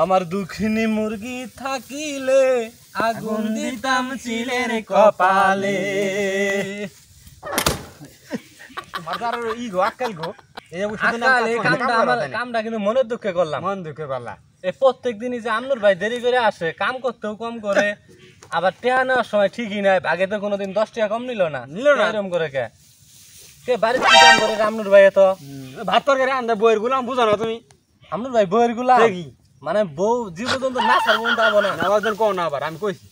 আমার দুঃখিনী মুরগি থাকিলে আগুন দিতাম চিলের কপালে। মারদার ই গো আক্কেল গো কামটা কিন্তু মনের দুঃখে করলাম। মন দুঃখে পারলা এই প্রত্যেক দিনই যে আমনুর ভাই দেরি করে আসে, কাম করতেও কম করে, আবার টেহা নেওয়ার সময় ঠিকই নাই। আগে তো কোনোদিন 10 টাকা কম নিল না এরকম করে। কে বাড়িতে কি কাম করে আমনুর ভাই? এত ভাত তরকারি আনতে বইয়ের গুলাম বুঝো না তুমি? আমনুর ভাই বউয়ের গুলা দেখি মানে বউ জীব পর্যন্ত না ছাড় পর্যন্ত আবো না। আবার কও না, আবার আমি কইছি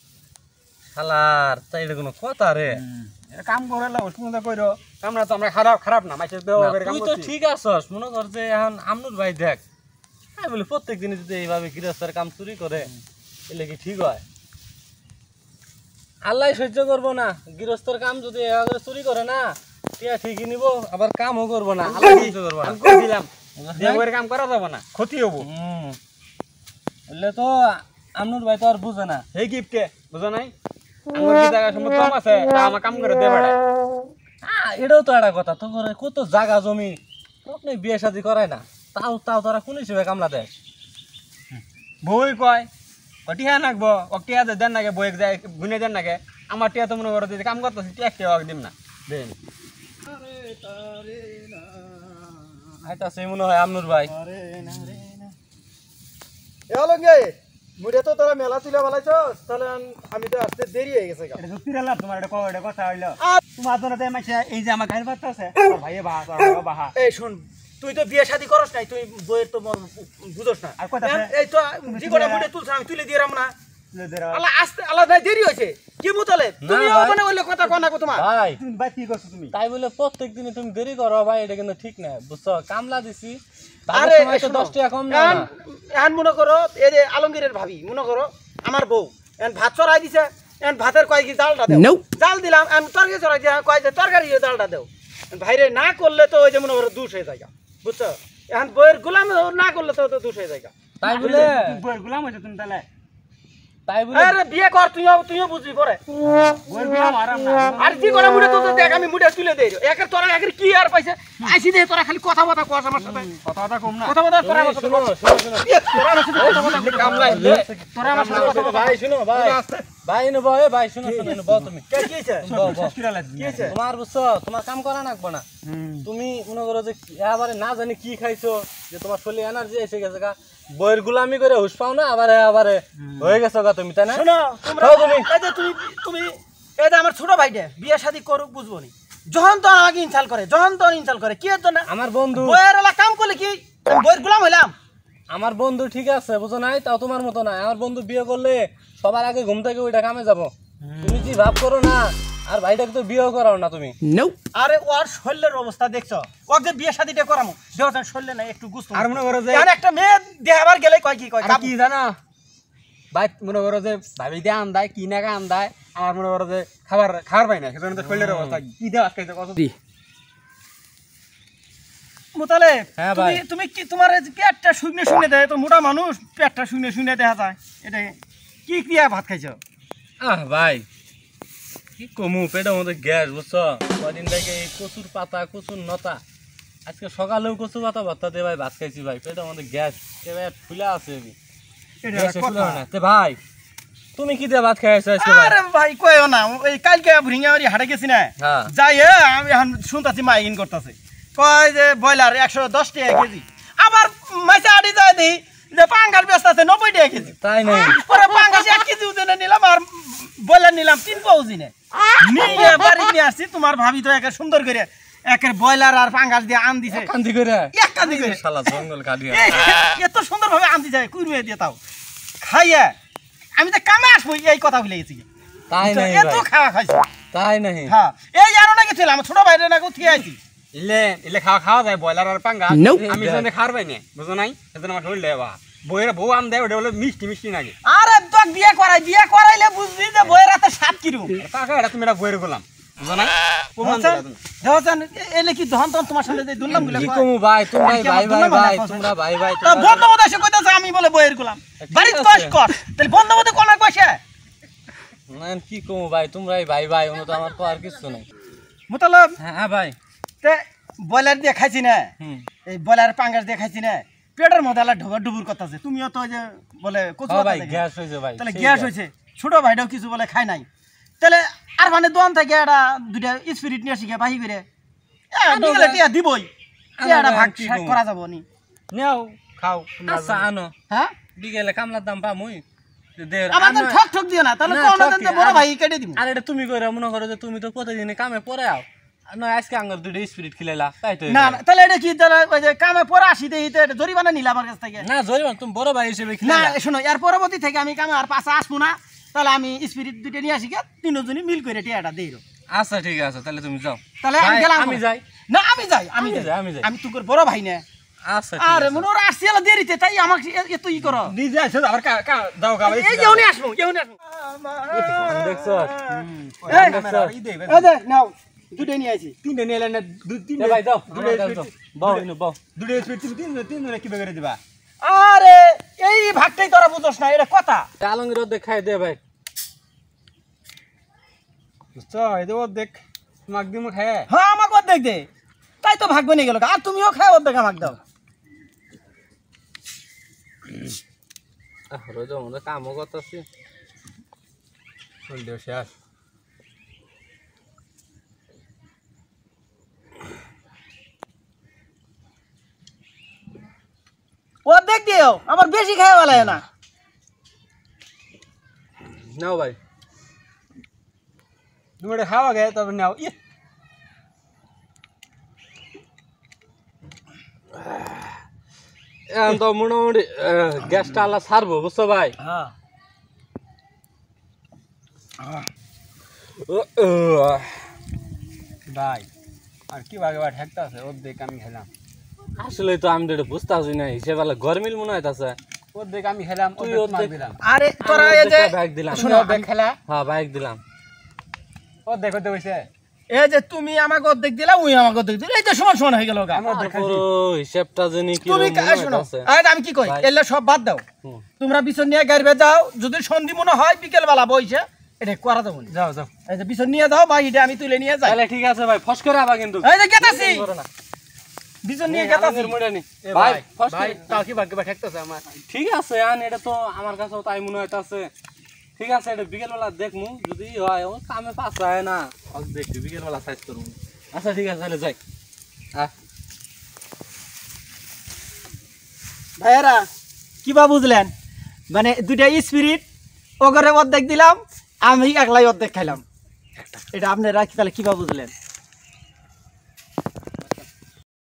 শালার তাই এটা কোনো কথা রে? কাম করে শুনতে কইরো আমরা তো আমরা খারাপ খারাপ না মাইছে দেও করে কাম তুই তো করছি। ঠিক আছস, মনে কর যে এখন আমনুর ভাই দেখ আমি বলি প্রত্যেক দিন যদি এইভাবে গৃহস্থের কাম চুরি করে এলে কি ঠিক হয়? আল্লাহ সহ্য করবো না। গৃহস্থের কাম যদি এভাবে চুরি করে না টিয়া ঠিকই নিব, আবার কামও করবো না। আল্লাহ সহ্য করবো না। আমি কইছিলাম যে করে কাম করা যাবে না, ক্ষতি হবো। এলে তো আমনুর ভাই তো আর বুঝে না। এই গিফটে বুঝো নাই আমার কি জায়গা সম্পদ কম আছে, তা আমার কাম করে দে বেড়া। এটাও তো একটা কথা, তো করে কত জায়গা জমি আপনি বিয়ে শাদী করায় না, তাও তাও তারা কোন হিসেবে কামলা দেয়? বই কয় টিয়া নাকবো টিয়া দেন নাকি বই যায় গুনে দেন নাকি? আমার টিয়া তো মনে করো যে কাম করতেছি টিয়া টিয়া দিম না দেন। আইতাছে মনে হয় আমনুর ভাই। মুড়ে তো তোরা মেলা তুলে বালাইছস, তাহলে আমি তো আসতে দেরি হয়ে গেছে। এটা সত্যি রালা তোমার এটা কও, এটা কথা হইলো তোমার জন্য তো মাইছে এই যে আমার গায়ের বাচ্চা আছে ভাইয়ে বাহা তোর বাহা। এই শুন, তুই তো বিয়ে শাদী করস নাই, তুই বইয়ের তো বুঝস না। আর কথা এই তো জীবনে মুড়ে তুলছ, আমি তুলে দিয়ে রাম না। আল্লাহ আসতে আল্লাহ নাই দেরি হয়েছে কি মুতালে তুমি ওখানে বললে কথা কোনা কো তোমার ভাই তুমি ভাই কি করছো তুমি? তাই বলে প্রত্যেক দিনে তুমি দেরি করো ভাই, এটা কিন্তু ঠিক না, বুঝছো? কামলা দিছি আরে তার সময় তো 10 টাকা কম না। এখন মনে করো এই যে আলমগীরের ভাবি মনে করো আমার বউ এখন ভাত চড়াই দিছে, এখন ভাতের কয় কি ডালটা দেও, ডাল দিলাম, এখন তরকারি চড়াই দিয়ে কয় যে তরকারি ডালটা দেও। ভাইরে না করলে তো ওই যে মনে করো দুষ হয়ে যায়, বুঝছো? এখন বইয়ের গোলাম না করলে তো দুষ হয়ে যায়। তাই বলে বইয়ের গোলাম হইছো তুমি তাহলে? তাই বলে আরে বিয়ে কর, তুইও বুঝবি পরে। বইয়ের গোলাম আরাম না। আর কি করে মুড়ে তো দেখ আমি মুড়ে তুলে দেই, একের তোরা একের কি আর পাইছে আইছি দে, তোরা খালি কথা কথা কস আমার সাথে, কথা কম না। কথা কথা তোরা আমার সাথে শুনো শুনো শুনো তোরা আমার সাথে কথা কথা কামলাই তোরা আমার সাথে কথা কথা ভাই শুনো ভাই ভাই নো ভাই ভাই শুনো শুনো বল তুমি কে কি হইছে বল বল কি রালা কি হইছে? তোমার বুঝছো তোমার কাম করা লাগবে না। তুমি মনে করো যে এবারে না জানি কি খাইছো যে তোমার শরীরে এনার্জি এসে গেছে গা, বইয়ের গুলামি করে হুশ পাও না, আবারে হয়ে গেছো গা তুমি, তাই না? শোনো তোমরা খাও তুমি। এই যে তুমি এই যে আমার ছোট ভাইটা বিয়ে শাদী করুক বুঝবো নি, যখন তো আমাকে ইনসাল করে, যখন তো ইনসাল করে কি এর জন্য? আমার বন্ধু বইয়ের এলা কাম করলে কি আমি বইয়ের গোলাম হইলাম? আমার বন্ধু ঠিক আছে বুঝো নাই, তাও তোমার মতো না। আমার বন্ধু বিয়ে করলে সবার আগে ঘুম থেকে ওইটা কামে যাবো। তুমি কি ভাব করো না, আর ভাইটাকে তো বিয়েও করাও না তুমি। আরে ওর শরীরের অবস্থা দেখছো, ও যে বিয়ে শাদীটা করামু দেওয়ার শরীরে নাই একটু গুস্ত। আর মনে করো যে আর একটা মেয়ে দেখাবার গেলে কয় কি কয় আর কি জানো ভাই, মনে করো যে ভাবি দিয়ে আন দেয় কি নাকা আন দেয়, আমার মনে করো যে খাবার পাই না, সেজন্য তো শরীরের অবস্থা কি দেওয়া আজকে কত দি মুতালে। হ্যাঁ ভাই। তুমি কি তোমার এই যে পেটটা শুনে দেয় তো, মোটা মানুষ পেটটা শুনে দেখা যায়, এটা কি ক্রিয়া ভাত খাইছো? ভাই কি কমু, পেটের মধ্যে গ্যাস বুঝছো, কদিন থেকে এই কচুর পাতা কচুর নতা, আজকে সকালেও কচু পাতা ভর্তা দিয়ে ভাই ভাত খাইছি ভাই, পেটের মধ্যে গ্যাস ফুলা আছে। ভাই তুমি কি দিয়ে ভাত খাইছো আজকে? আরে ভাই কইও না, এই কালকে ভুরিঙ্গাবাড়ি হাটে গেছি না, হ্যাঁ যাই আমি এখন শুনতাছি মাইকিন করতেছে, কয় যে ব্রয়লার 110 টাকা কেজি, আবার মাইসা আড়ি যায় দিই যে পাঙ্গাস ব্যস্ত আছে 90 টাকা কেজি। তাই নাই? পরে পাঙ্গাস 1 কেজি ওজনে নিলাম আর ব্রয়লার নিলাম 3 পাউজিনে, নিয়ে বাড়ি নিয়ে আসছি। তোমার ভাবি তো একে সুন্দর করে একের ব্রয়লার আর পাঙ্গাস দিয়ে আন দিছে, কান্দি করে এক কান্দি করে শালা জঙ্গল কাটিয়া এত সুন্দর ভাবে আন দিছে, কুড়িয়ে দিয়ে তাও খাইয়া আমি তো কামে আসবো এই কথা ভুলে গেছি। তাই নাই এত খাওয়া খাইছি। তাই নাই? হ্যাঁ এই আরো নাকি ছিল আমার ছোট ভাইরে নাকি উঠিয়ে আইছি। ইলে খাওয়া যায় ব্রয়লার আর পাঙ্গা, আমি জানি খাবার পাই না বুঝো নাই, সেজন্য আমার শরীর দেওয়া বইয়ের বউ আন দেয় ওটা হলো মিষ্টি নাকি। আরে তোক বিয়ে করাইলে বুঝবি যে বইয়ের হাতে স্বাদ কিরকম। কাকা এটা তুমি এটা বইয়ের গোলাম বুঝো নাই, প্রমাণ দিলা তুমি। দেওয়াছেন এলে কি দহন তখন তোমার সামনে যে দুললাম গুলো কি কমু ভাই, তোমরা ভাই ভাই ভাই তোমরা ভাই ভাই বন্ধ মতো এসে কইতাছে আমি বলে বইয়ের গোলাম, বাড়িতে কষ্ট কর তাহলে বন্ধ মতো কোন কইছে না। কি কমু ভাই, তোমরাই ভাই ভাই, অন্য তো আমার তো আর কিছু নাই। মুতালাব হ্যাঁ ভাই তে ব্রয়লার দিয়ে খাইছি না, হুম এই ব্রয়লার পাঙ্গাস দিয়ে খাইছি না, পেটের মধ্যে আলা ঢোবা ডুবুর করতেছে তুমিও তো ওই যে বলে কচু ভাই গ্যাস হয়েছে ভাই তাহলে গ্যাস হয়েছে ছোট ভাইটাও কিছু বলে খায় নাই তাহলে আর মানে দোকান থেকে একটা দুইটা স্পিরিট নিয়ে শিখে বাহি করে বিকেলে টিয়া দিবই টিয়াটা ভাগ করা যাবো নি নেও খাও আচ্ছা আনো হ্যাঁ বিকেলে কামলার দাম পামুই আমাদের ঠক ঠক দিও না তাহলে না, কোন ঠকি, বড় ভাই কেটে দিব আর এটা তুমি কইরা মনে করো যে তুমি তো প্রতিদিন কামে পরে আও না আজকে আঙ্গুর দুটো স্পিরিট খিলাইলা তাই তো না না, তাহলে এটা কি তাহলে ওই যে কামে পরে আসি দেই তো এটা জরিমানা নিলা আমার কাছ থেকে না জরিমান তুমি বড় ভাই হিসেবে না খিলাইলা শোনো এর পরবর্তী থেকে আমি কামে আর পাশে আসবো না তাহলে আমি স্পিরিট দুইটা নিয়ে আসি গে তিনজনই মিল করে টিয়াটা দেই আচ্ছা ঠিক আছে তাহলে তুমি যাও তাহলে আমি ভাই, গেলাম আমি যাই না আমি যাই আমি যাই, আমি যাই। আমি তোর বড় ভাই না আচ্ছা আরে মনে ওরা আসছে এলা দেরিতে তাই আমাকে এত ই করো নিজে আসো আবার দাও খাবার এই যে উনি আসবো দেখছো এই যে নাও দুটো নিয়ে আসি তিনটে নিয়ে এলেন না তিনটে ভাই দাও দুটো আমার কাছে দাও। বাও ইনু বাও দুটো স্পিড তিনজনে কি বেগে দিবা আরে এই ভাগটাই তোরা বুঝছ না এটা কথা আলঙ্গির অর্ধেক খাই দে ভাই বুঝছো এই তো দেখ তোমাক দিমু খায় হ্যাঁ আমাকে অর্ধেক দে তাই তো ভাগ বনে গেল আর তুমিও খাও অর্ধেক আমাকে দাও রোজ আমাদের কামও করতেছি চল দেও শেষ অর্ধেক দিও আমার বেশি খাওয়া ভালো না নাও ভাই তুমি খাওয়া গে তবে নাও ই এখন তো মোটামুটি গ্যাসটা আল্লাহ ছাড়বো বুঝছো ভাই হ্যাঁ ভাই আর কি ভাগে ভাই ঠেকতে আছে অর্ধেক আমি খেলাম আসলে তো আমি তো এটা বুঝতে পারছি না হিসেবে গরমিল মনে হইতাছে অর্ধেক আমি খেলাম তুই অর্ধেক তোমাক অর্ধেক দিলাম আরে তোরা আমি এই যে অর্ধেকটা ব্যাগ দিলাম শোনো অর্ধেক খেলা হ্যাঁ বাইক দিলাম অর্ধেক হতে হইছে এই যে তুমি আমাকে অর্ধেক দিলা ওই আমাকে অর্ধেক দিলা এই যে সমান সমান হয়ে গেল গা আমি অর্ধেক খাইছি পুরো হিসাবটা জানি কি তুমি শোনো আরে আমি কি কই ভাই। এলে সব বাদ দাও তোমরা বিছন নিয়ে গাড়বে যাও যদি সন্ধি মনে হয় বিকেল বেলা বইছে এটা করা যাবো না। যাও যাও এই যে বিছন নিয়ে যাও ভাই এটা আমি তুলে নিয়ে যাই তাহলে ঠিক আছে ভাই ফস করে আবার কিন্তু এই যে গেতাছি বিছন নিয়ে গেতাছি আলঙ্গির মুড়ে নি এ ভাই ভাই ফস ভাই করে- তাও কি ভাগ্য ঠেকতেছে আমার ঠিক আছে আন এটা তো আমার কাছেও তাই মনে হইতাছে ঠিক আছে এটা বিকেলবেলা দেখমু যদি হয় ও কামে পাস হয় না ওকে দেখি বিকেলবেলা সাইজ করবো আচ্ছা ঠিক আছে তাহলে যাই ভাইয়ারা কিবা বুঝলেন মানে দুইটা স্পিরিট ওগরে অর্ধেক দিলাম আমি একলাই অর্ধেক খাইলাম এটা আপনারা কি তাহলে কিবা বুঝলেন